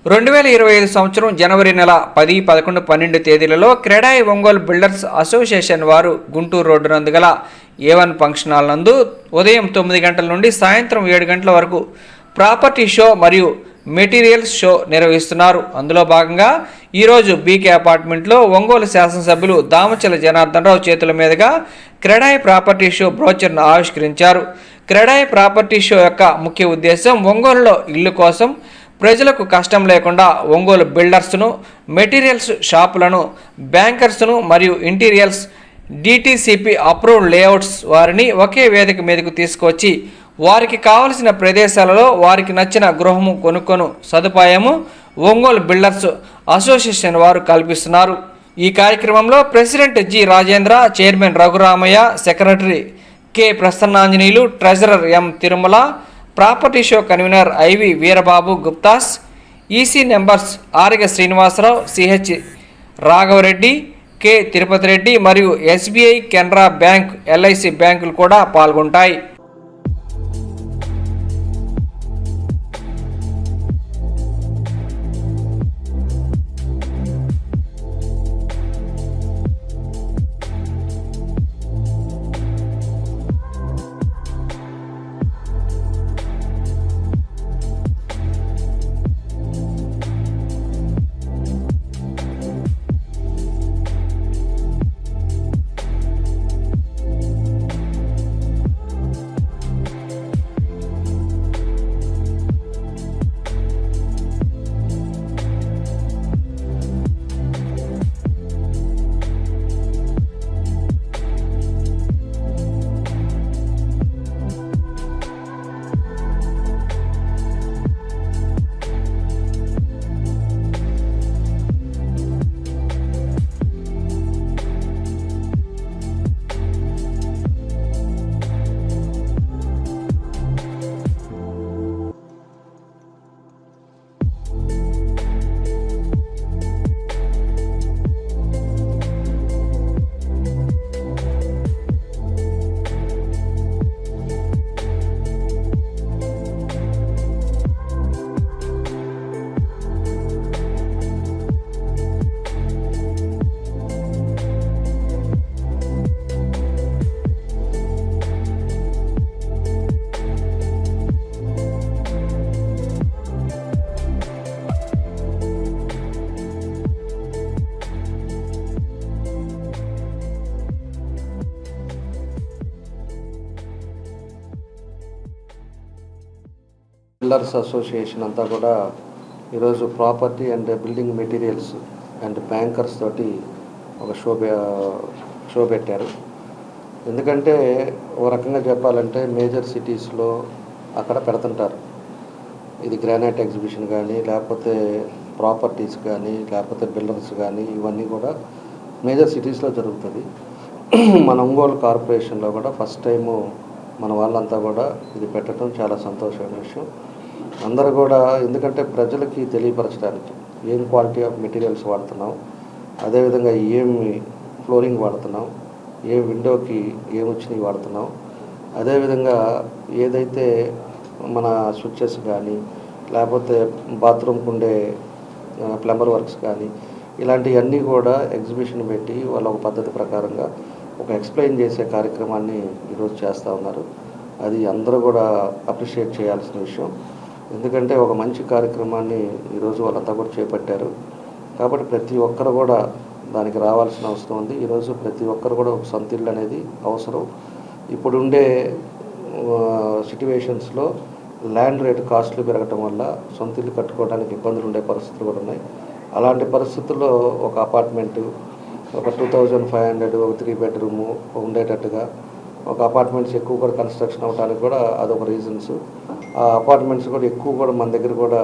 2025 సంవత్సరం జనవరి నెల 10, 11, 12 తేదీలలో క్రెడాయి ఒంగోలు బిల్డర్స్ అసోసియేషన్ వారు గుంటూరు రోడ్డు నందు గల A1 ఫంక్షన్ హాల్ నందు ఉదయం 9 గంటల నుండి సాయంత్రం 7 గంటల వరకు ప్రాపర్టీ షో మరియు మెటీరియల్స్ షో నిర్వహిస్తున్నారు. అందులో భాగంగా ఈరోజు బీకే అపార్ట్మెంట్లో ఒంగోలు శాసనసభ్యులు దామచల జనార్దన్ రావు చేతుల మీదుగా క్రెడాయి ప్రాపర్టీ షో బ్రోచర్ను ఆవిష్కరించారు. క్రెడాయి ప్రాపర్టీ షో యొక్క ముఖ్య ఉద్దేశం ఒంగోలులో ఇల్లు కోసం ప్రజలకు కష్టం లేకుండా ఒంగోలు బిల్డర్స్ను, మెటీరియల్స్ షాపులను, బ్యాంకర్స్ను మరియు ఇంటీరియర్స్ డిటిసిపి అప్రూవ్డ్ లేఅవుట్స్ వారిని ఒకే వేదిక మీదకు తీసుకొచ్చి వారికి కావలసిన ప్రదేశాలలో వారికి నచ్చిన గృహము కొనుక్కొను సదుపాయము ఒంగోలు బిల్డర్స్ అసోసియేషన్ వారు కల్పిస్తున్నారు. ఈ కార్యక్రమంలో president G Rajendra, chairman Raghuramaiah, secretary K Prasannanjaneyulu, treasurer M Tirumala, property show convener IV Veerababu Guptas, EC members ఆర్గ శ్రీనివాసరావు, సిహెచ్ రాఘవరెడ్డి, కె తిరుపతి రెడ్డి మరియు ఎస్బీఐ, కెనరా బ్యాంక్, ఎల్ఐసి బ్యాంకులు కూడా పాల్గొంటాయి. బిల్డర్స్ అసోసియేషన్ అంతా కూడా ఈరోజు property and building materials and bankers తోటి ఒక షో పెట్టారు. ఎందుకంటే ఓ రకంగా చెప్పాలంటే మేజర్ సిటీస్లో అక్కడ పెడుతుంటారు. ఇది గ్రానైట్ ఎగ్జిబిషన్ కానీ, లేకపోతే ప్రాపర్టీస్ కానీ, లేకపోతే బిల్డర్స్ కానీ, ఇవన్నీ కూడా మేజర్ సిటీస్లో జరుగుతుంది. మన ఒంగోలు కార్పొరేషన్లో కూడా ఫస్ట్ టైము మన వాళ్ళంతా కూడా ఇది పెట్టడం చాలా సంతోషమైన విషయం. అందరూ కూడా ఎందుకంటే ప్రజలకి తెలియపరచడానికి ఏం క్వాలిటీ ఆఫ్ మెటీరియల్స్ వాడుతున్నాం, అదేవిధంగా ఏమి ఫ్లోరింగ్ వాడుతున్నాం, ఏ విండోకి ఏమి వచ్చినవి వాడుతున్నాం, అదేవిధంగా ఏదైతే మన స్విచ్చెస్ కానీ, లేకపోతే బాత్రూమ్కి ఉండే ప్లంబర్ వర్క్స్ కానీ, ఇలాంటివన్నీ కూడా ఎగ్జిబిషన్ పెట్టి వాళ్ళ ఒక పద్ధతి ప్రకారంగా ఒక ఎక్స్ప్లెయిన్ చేసే కార్యక్రమాన్ని ఈరోజు చేస్తూ ఉన్నారు. అది అందరూ కూడా అప్రిషియేట్ చేయాల్సిన విషయం. ఎందుకంటే ఒక మంచి కార్యక్రమాన్ని ఈరోజు వాళ్ళంతా కూడా చేపట్టారు. కాబట్టి ప్రతి ఒక్కరు కూడా దానికి రావాల్సిన అవసరం ఉంది. ఈరోజు ప్రతి ఒక్కరు కూడా ఒక సొంత ఇల్లు అనేది అవసరం. ఇప్పుడుండే సిట్యువేషన్స్లో ల్యాండ్ రేట్ కాస్ట్లు పెరగటం వల్ల సొంత ఇల్లు కట్టుకోవడానికి ఇబ్బందులు ఉండే పరిస్థితులు కూడా ఉన్నాయి. అలాంటి పరిస్థితుల్లో ఒక అపార్ట్మెంటు ఒక 2500 ఒక 3 బెడ్రూము ఉండేటట్టుగా ఒక అపార్ట్మెంట్స్ ఎక్కువ కూడా కన్స్ట్రక్షన్ అవ్వడానికి కూడా అదొక రీజన్స్. ఆ అపార్ట్మెంట్స్ కూడా ఎక్కువ కూడా మన దగ్గర కూడా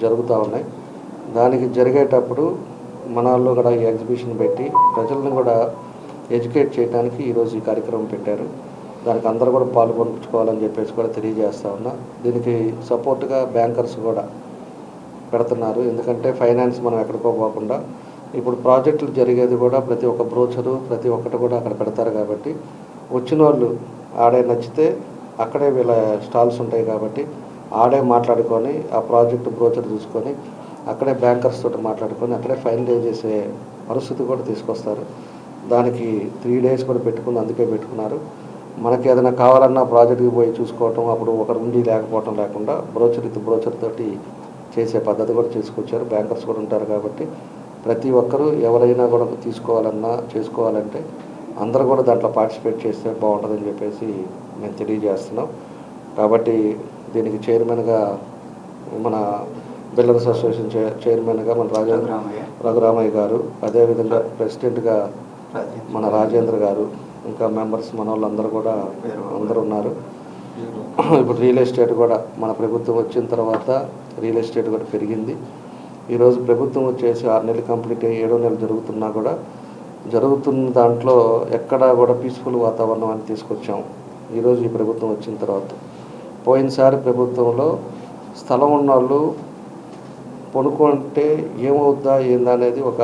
జరుగుతూ ఉన్నాయి. దానికి జరిగేటప్పుడు మన వాళ్ళు కూడా ఈ ఎగ్జిబిషన్ పెట్టి ప్రజలను కూడా ఎడ్యుకేట్ చేయడానికి ఈరోజు ఈ కార్యక్రమం పెట్టారు. దానికి అందరూ కూడా పాల్గొనుకోవాలని చెప్పేసి కూడా తెలియజేస్తూ ఉన్నా. దీనికి సపోర్ట్గా బ్యాంకర్స్ కూడా పెడుతున్నారు. ఎందుకంటే ఫైనాన్స్ మనం ఎక్కడికో పోకుండా ఇప్పుడు ప్రాజెక్టులు జరిగేది కూడా ప్రతి ఒక్క బ్రోచరు ప్రతి ఒక్కటి కూడా అక్కడ పెడతారు. కాబట్టి వచ్చిన వాళ్ళు ఆడే నచ్చితే అక్కడే వీళ్ళ స్టాల్స్ ఉంటాయి కాబట్టి ఆడే మాట్లాడుకొని ఆ ప్రాజెక్టు బ్రోచర్ చూసుకొని అక్కడే బ్యాంకర్స్ తోటి మాట్లాడుకొని అక్కడే ఫైనలైజ్ చేసే పరిస్థితి కూడా తీసుకొస్తారు. దానికి 3 days కూడా అందుకే పెట్టుకున్నారు. మనకి ఏదైనా కావాలన్నా ప్రాజెక్ట్కి పోయి చూసుకోవటం, అప్పుడు ఒకరు ఉండి లేకపోవటం లేకుండా బ్రోచర్ తోటి చేసే పద్ధతి కూడా తీసుకొచ్చారు. బ్యాంకర్స్ కూడా ఉంటారు కాబట్టి ప్రతి ఒక్కరూ ఎవరైనా కూడా తీసుకోవాలన్నా చేసుకోవాలంటే అందరూ కూడా దాంట్లో పార్టిసిపేట్ చేస్తే బాగుంటుందని చెప్పేసి మేము తెలియజేస్తున్నాం. కాబట్టి దీనికి చైర్మన్గా మన బిల్డర్స్ అసోసియేషన్ చైర్మన్గా మన రఘురామయ్య గారు, అదేవిధంగా ప్రెసిడెంట్గా మన రాజేంద్ర గారు, ఇంకా మెంబర్స్ మన వాళ్ళందరూ కూడా అందరూ ఉన్నారు. ఇప్పుడు రియల్ ఎస్టేట్ కూడా మన ప్రభుత్వం వచ్చిన తర్వాత రియల్ ఎస్టేట్ కూడా పెరిగింది. ఈరోజు ప్రభుత్వం వచ్చేసి 6 నెలలు కంప్లీట్ అయ్యి 7వ నెల జరుగుతున్న దాంట్లో ఎక్కడా కూడా పీస్ఫుల్ వాతావరణం అని తీసుకొచ్చాం ఈరోజు ఈ ప్రభుత్వం వచ్చిన తర్వాత. పోయినసారి ప్రభుత్వంలో స్థలం ఉన్న వాళ్ళు పొనుకుంటే ఏమవుద్దా ఏందా అనేది ఒక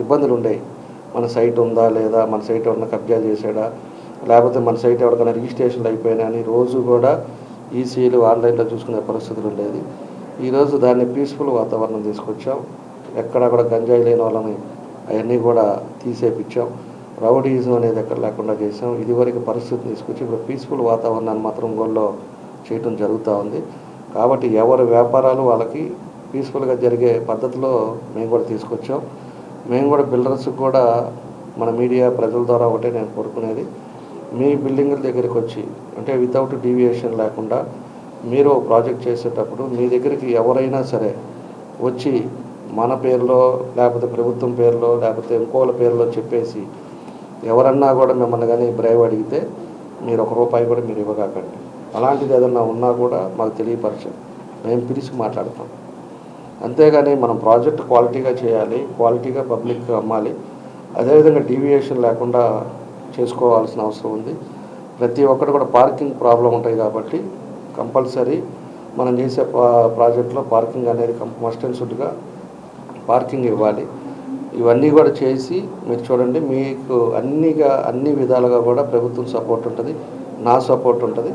ఇబ్బందులు ఉండేవి. మన సైట్ ఉందా లేదా, మన సైట్ ఎవరైనా కబ్జా చేసాడా, లేకపోతే మన సైట్ ఎవరికైనా రిజిస్ట్రేషన్లు అయిపోయినా అని రోజు కూడా ఈసీలు ఆన్లైన్లో చూసుకునే పరిస్థితులు ఉండేది. ఈరోజు దాన్ని పీస్ఫుల్ వాతావరణం తీసుకొచ్చాం. ఎక్కడ కూడా గంజాయి లేని వాళ్ళని అవన్నీ కూడా తీసేపించాం. రౌడీజం అనేది ఎక్కడ లేకుండా చేసాం. ఇదివరకు పరిస్థితి తీసుకొచ్చి ఇప్పుడు పీస్ఫుల్ వాతావరణాన్ని మాత్రం గోల్లో చేయటం జరుగుతూ ఉంది. కాబట్టి ఎవరి వ్యాపారాలు వాళ్ళకి పీస్ఫుల్గా జరిగే పద్ధతిలో మేము కూడా తీసుకొచ్చాం. మేము కూడా బిల్డర్స్కి కూడా మన మీడియా ప్రజల ద్వారా ఒకటే నేను కోరుకునేది, మీ బిల్డింగుల దగ్గరికి వచ్చి అంటే వితౌట్ డీవియేషన్ లేకుండా మీరు ప్రాజెక్ట్ చేసేటప్పుడు మీ దగ్గరికి ఎవరైనా సరే వచ్చి మన పేరులో లేకపోతే ప్రభుత్వం పేరులో లేకపోతే ఇంకోళ్ళ పేరులో చెప్పేసి ఎవరన్నా కూడా మిమ్మల్ని కానీ బ్రైవ్ అడిగితే మీరు ₹1 కూడా మీరు ఇవ్వకండి. అలాంటిది ఏదన్నా ఉన్నా కూడా మాకు తెలియపరచండి, మేము పిలిచి మాట్లాడతాం. అంతేగాని మనం ప్రాజెక్ట్ క్వాలిటీగా చేయాలి, క్వాలిటీగా పబ్లిక్గా అమ్మాలి. అదేవిధంగా డీవియేషన్ లేకుండా చేసుకోవాల్సిన అవసరం ఉంది. ప్రతి ఒక్కటి కూడా పార్కింగ్ ప్రాబ్లం ఉంటాయి కాబట్టి కంపల్సరీ మనం చేసే ప్రాజెక్ట్లో పార్కింగ్ అనేది మస్ట్ అండ్ షుడ్గా పార్కింగ్ ఇవ్వాలి. ఇవన్నీ కూడా చేసి మీరు చూడండి, మీకు అన్ని విధాలుగా కూడా ప్రభుత్వం సపోర్ట్ ఉంటుంది, నా సపోర్ట్ ఉంటుంది.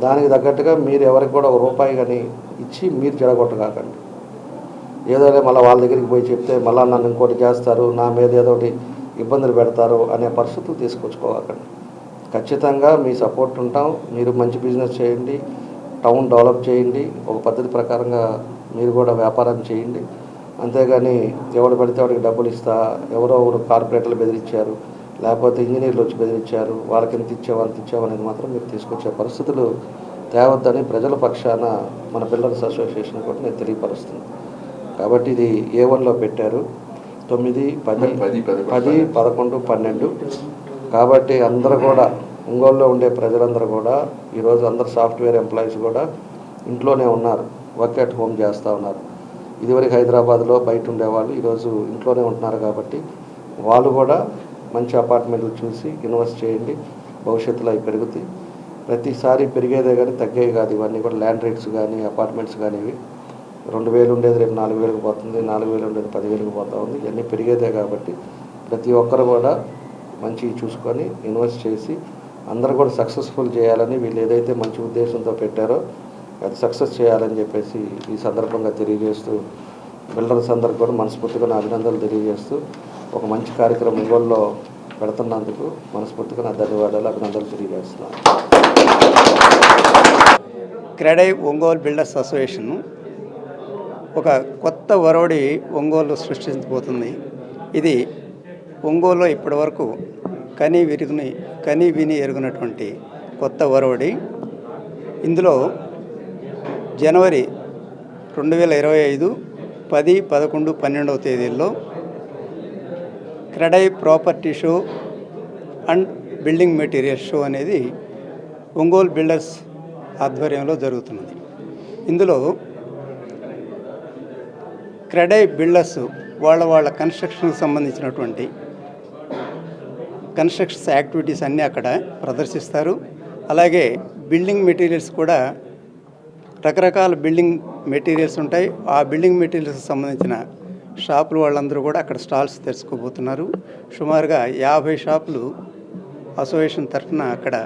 దానికి తగ్గట్టుగా మీరు ఎవరికి కూడా ₹1 కానీ ఇచ్చి మీరు జడగొట్టగాకండి. ఏదో మళ్ళీ వాళ్ళ దగ్గరికి పోయి చెప్తే మళ్ళీ నన్ను ఇంకోటి చేస్తారు, నా మీద ఏదో ఒకటి ఇబ్బందులు పెడతారు అనే పరిస్థితులు తీసుకొచ్చుకోకండి. ఖచ్చితంగా మీ సపోర్ట్ ఉంటాం. మీరు మంచి బిజినెస్ చేయండి, టౌన్ డెవలప్ చేయండి, ఒక పద్ధతి ప్రకారంగా మీరు కూడా వ్యాపారం చేయండి. అంతేగాని ఎవడు పడితే వాడికి డబ్బులు ఇస్తా, ఎవరో ఒకరు కార్పొరేటర్లు బెదిరించారు, లేకపోతే ఇంజనీర్లు వచ్చి బెదిరించారు, వాళ్ళకి ఎంత ఇచ్చావు అనేది మాత్రం మీరు తీసుకొచ్చే పరిస్థితులు తేవద్దని ప్రజల పక్షాన మన బిల్డర్స్ అసోసియేషన్ కూడా నేను తెలియపరుస్తున్నాను. కాబట్టి ఇది A1లో పెట్టారు 9, 10, 11, 12. కాబట్టి అందరూ కూడా ఒంగోలులో ఉండే ప్రజలందరూ కూడా ఈరోజు అందరు సాఫ్ట్వేర్ ఎంప్లాయీస్ కూడా ఇంట్లోనే ఉన్నారు, వర్క్ అట్ హోమ్ చేస్తూ ఉన్నారు. ఇదివరకు హైదరాబాద్లో బయట ఉండేవాళ్ళు ఈరోజు ఇంట్లోనే ఉంటున్నారు. కాబట్టి వాళ్ళు కూడా మంచి అపార్ట్మెంట్లు చూసి ఇన్వెస్ట్ చేయండి, భవిష్యత్తులో అవి పెరుగుతాయి. ప్రతిసారి పెరిగేదే కానీ తగ్గేవి కాదు. ఇవన్నీ కూడా ల్యాండ్ రేట్స్ కానీ అపార్ట్మెంట్స్ కానీ ఇవి 2000 ఉండేది రేపు 4000కి పోతుంది, 4000 ఉండేది 10,000కి పోతూ ఉంది. ఇవన్నీ పెరిగేదే కాబట్టి ప్రతి ఒక్కరు కూడా మంచిగా చూసుకొని ఇన్వెస్ట్ చేసి అందరూ కూడా సక్సెస్ఫుల్ చేయాలని వీళ్ళు ఏదైతే మంచి ఉద్దేశంతో పెట్టారో అది సక్సెస్ చేయాలని చెప్పేసి ఈ సందర్భంగా తెలియజేస్తూ బిల్డర్స్ అందరికి కూడా మనస్ఫూర్తిగా నా అభినందనలు తెలియజేస్తూ ఒక మంచి కార్యక్రమం ఒంగోలులో పెడుతున్నందుకు మనస్ఫూర్తిగా నా ధన్యవాదాలు, అభినందనలు తెలియజేస్తున్నాను. క్రెడై ఒంగోలు బిల్డర్స్ అసోసియేషన్ ఒక కొత్త ఒరవడి ఒంగోలు సృష్టించబోతుంది. ఇది ఒంగోలులో ఇప్పటివరకు కని విని ఎరుగునటువంటి కొత్త ఒరవడి. ఇందులో జనవరి 2025 10, 11, 12 తేదీల్లో CREDAI property show and building material show అనేది ఒంగోలు బిల్డర్స్ ఆధ్వర్యంలో జరుగుతున్నది. ఇందులో క్రెడై బిల్డర్స్ వాళ్ళ కన్స్ట్రక్షన్కి సంబంధించినటువంటి కన్స్ట్రక్షన్స్ యాక్టివిటీస్ అన్నీ అక్కడ ప్రదర్శిస్తారు. అలాగే బిల్డింగ్ మెటీరియల్స్ కూడా రకరకాల బిల్డింగ్ మెటీరియల్స్ ఉంటాయి. ఆ బిల్డింగ్ మెటీరియల్స్కి సంబంధించిన షాపులు వాళ్ళందరూ కూడా అక్కడ స్టాల్స్ తెరుచుకోబోతున్నారు. సుమారుగా 50 షాపులు అసోసియేషన్ తరఫున అక్కడ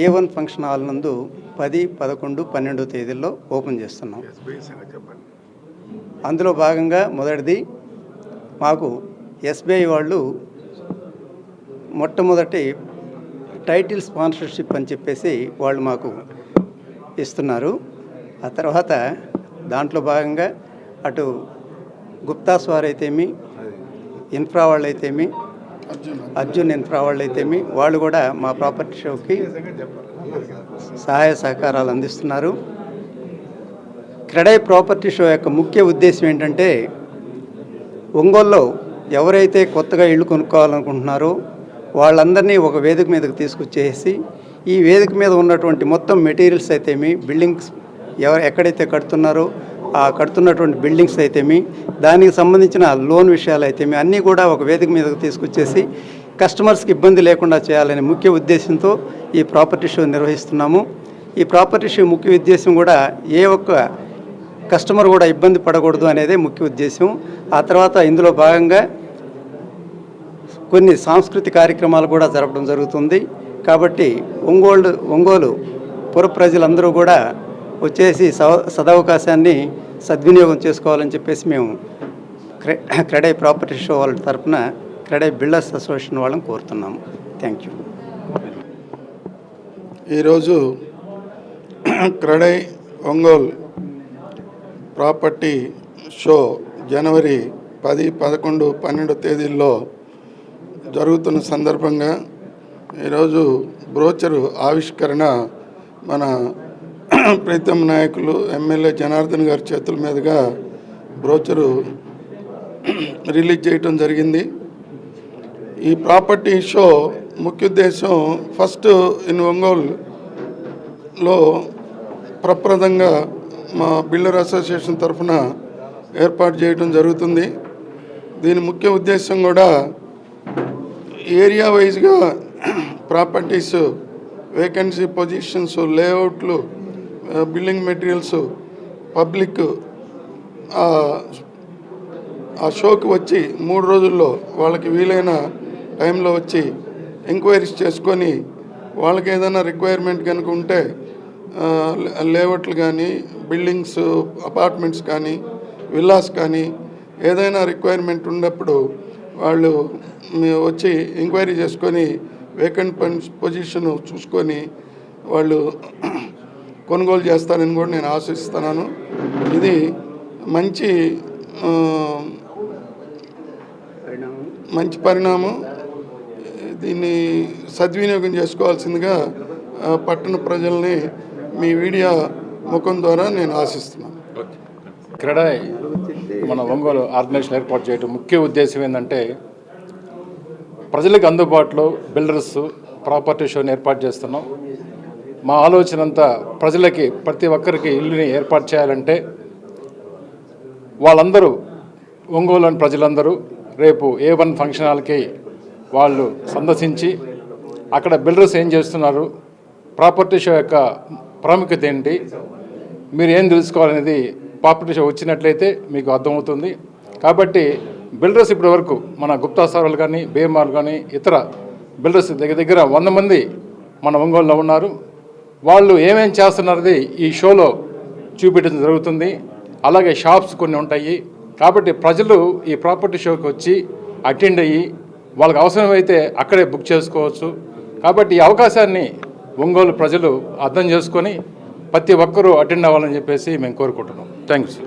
A1 ఫంక్షన్ హాల్ నందు 10, 11, 12 తేదీల్లో ఓపెన్ చేస్తున్నాం. అందులో భాగంగా మొదటిది మాకు ఎస్బీఐ వాళ్ళు మొట్టమొదటి టైటిల్ స్పాన్సర్షిప్ అని చెప్పేసి వాళ్ళు మాకు ఇస్తున్నారు. ఆ తర్వాత దాంట్లో భాగంగా అటు గుప్తాస్ వారైతేమి, ఇన్ఫ్రా వాళ్ళైతేమి, అర్జున్ ఇన్ఫ్రా వాళ్ళైతేమి వాళ్ళు కూడా మా ప్రాపర్టీ షోకి సహాయ సహకారాలు అందిస్తున్నారు. క్రెడై ప్రాపర్టీ షో యొక్క ముఖ్య ఉద్దేశం ఏంటంటే ఒంగోలులో ఎవరైతే కొత్తగా ఇళ్ళు కొనుక్కోవాలనుకుంటున్నారో వాళ్ళందరినీ ఒక వేదిక మీదకి తీసుకొచ్చేసి ఈ వేదిక మీద ఉన్నటువంటి మొత్తం మెటీరియల్స్ అయితేమి, బిల్డింగ్స్ ఎక్కడైతే కడుతున్నారో ఆ కడుతున్నటువంటి బిల్డింగ్స్ అయితేమి, దానికి సంబంధించిన లోన్ విషయాలు అయితేమి అన్నీ కూడా ఒక వేదిక మీదకి తీసుకొచ్చేసి కస్టమర్స్కి ఇబ్బంది లేకుండా చేయాలనే ముఖ్య ఉద్దేశంతో ఈ ప్రాపర్టీ షో నిర్వహిస్తున్నాము. ఈ ప్రాపర్టీ షో ముఖ్య ఉద్దేశం కూడా ఏ ఒక్క కస్టమర్ కూడా ఇబ్బంది పడకూడదు అనేదే ముఖ్య ఉద్దేశం. ఆ తర్వాత ఇందులో భాగంగా కొన్ని సాంస్కృతిక కార్యక్రమాలు కూడా జరపడం జరుగుతుంది. కాబట్టి ఒంగోలు పుర ప్రజలందరూ కూడా వచ్చేసి సదవకాశాన్ని సద్వినియోగం చేసుకోవాలని చెప్పేసి మేము క్రెడై ప్రాపర్టీ షో వాళ్ళ తరఫున క్రెడై బిల్డర్స్ అసోసియేషన్ వాళ్ళని కోరుతున్నాము. Thank you. ఈరోజు క్రెడై ఒంగోలు ప్రాపర్టీ షో జనవరి 10, 11, 12 తేదీల్లో జరుగుతున్న సందర్భంగా ఈరోజు బ్రోచరు ఆవిష్కరణ మన ప్రీతం నాయకులు ఎమ్మెల్యే జనార్దన్ గారి చేతుల మీదుగా బ్రోచరు రిలీజ్ చేయటం జరిగింది. ఈ ప్రాపర్టీ షో ముఖ్య ఉద్దేశం ఫస్ట్ ఇన్ ఒంగోలులో ప్రప్రదంగా మా బిల్డర్ అసోసియేషన్ తరఫున ఏర్పాటు చేయడం జరుగుతుంది. దీని ముఖ్య ఉద్దేశం కూడా ఏరియా వైజ్గా ప్రాపర్టీస్, వేకెన్సీ పొజిషన్స్, లేఅవుట్లు, బిల్డింగ్ మెటీరియల్స్ పబ్లిక్ ఆ షోకి వచ్చి 3 రోజుల్లో వాళ్ళకి వీలైన టైంలో వచ్చి ఎంక్వైరీస్ చేసుకొని వాళ్ళకి ఏదైనా రిక్వైర్మెంట్ కనుక ఉంటే లేఅవుట్లు కానీ, బిల్డింగ్స్, అపార్ట్మెంట్స్ కానీ, విల్లాస్ కానీ ఏదైనా రిక్వైర్మెంట్ ఉన్నప్పుడు వాళ్ళు వచ్చి ఎంక్వైరీ చేసుకొని వేకెంట్ పొజిషన్ చూసుకొని వాళ్ళు కొనుగోలు చేస్తారని కూడా నేను ఆశిస్తున్నాను. ఇది మంచి పరిణామం. దీన్ని సద్వినియోగం చేసుకోవాల్సిందిగా పట్టణ ప్రజల్ని మీ మీడియా ముఖం ద్వారా నేను ఆశిస్తున్నాను. క్రెడై మన ఒంగోలు ఆర్గనైజేషన్ ఏర్పాటు చేయడం ముఖ్య ఉద్దేశం ఏంటంటే ప్రజలకు అందుబాటులో బిల్డర్స్ ప్రాపర్టీ షోని ఏర్పాటు చేస్తున్నాం. మా ఆలోచన అంతా ప్రజలకి, ప్రతి ఒక్కరికి ఇల్లుని ఏర్పాటు చేయాలంటే వాళ్ళందరూ ఒంగోలులోని ప్రజలందరూ రేపు A1 ఫంక్షన్ హాల్కి వాళ్ళు సందర్శించి అక్కడ బిల్డర్స్ ఏం చేస్తున్నారు, ప్రాపర్టీ షో యొక్క ప్రాముఖ్యత ఏంటి, మీరు ఏం తెలుసుకోవాలనేది ప్రాపర్టీ షో వచ్చినట్లయితే మీకు అర్థమవుతుంది. కాబట్టి బిల్డర్స్ ఇప్పటి వరకు మన గుప్తా సార్లు కానీ, బేమార్లు కానీ, ఇతర బిల్డర్స్ దగ్గర 100 మంది మన ఒంగోలులో ఉన్నారు. వాళ్ళు ఏమేం చేస్తున్నారది ఈ షోలో చూపించడం జరుగుతుంది. అలాగే షాప్స్ కొన్ని ఉంటాయి. కాబట్టి ప్రజలు ఈ ప్రాపర్టీ షోకి వచ్చి అటెండ్ అయ్యి వాళ్ళకి అవసరమైతే అక్కడే బుక్ చేసుకోవచ్చు. కాబట్టి ఈ అవకాశాన్ని ఒంగోలు ప్రజలు అర్థం చేసుకొని ప్రతి ఒక్కరూ అటెండ్ అవ్వాలని చెప్పేసి మేము కోరుకుంటున్నాం. థ్యాంక్స్.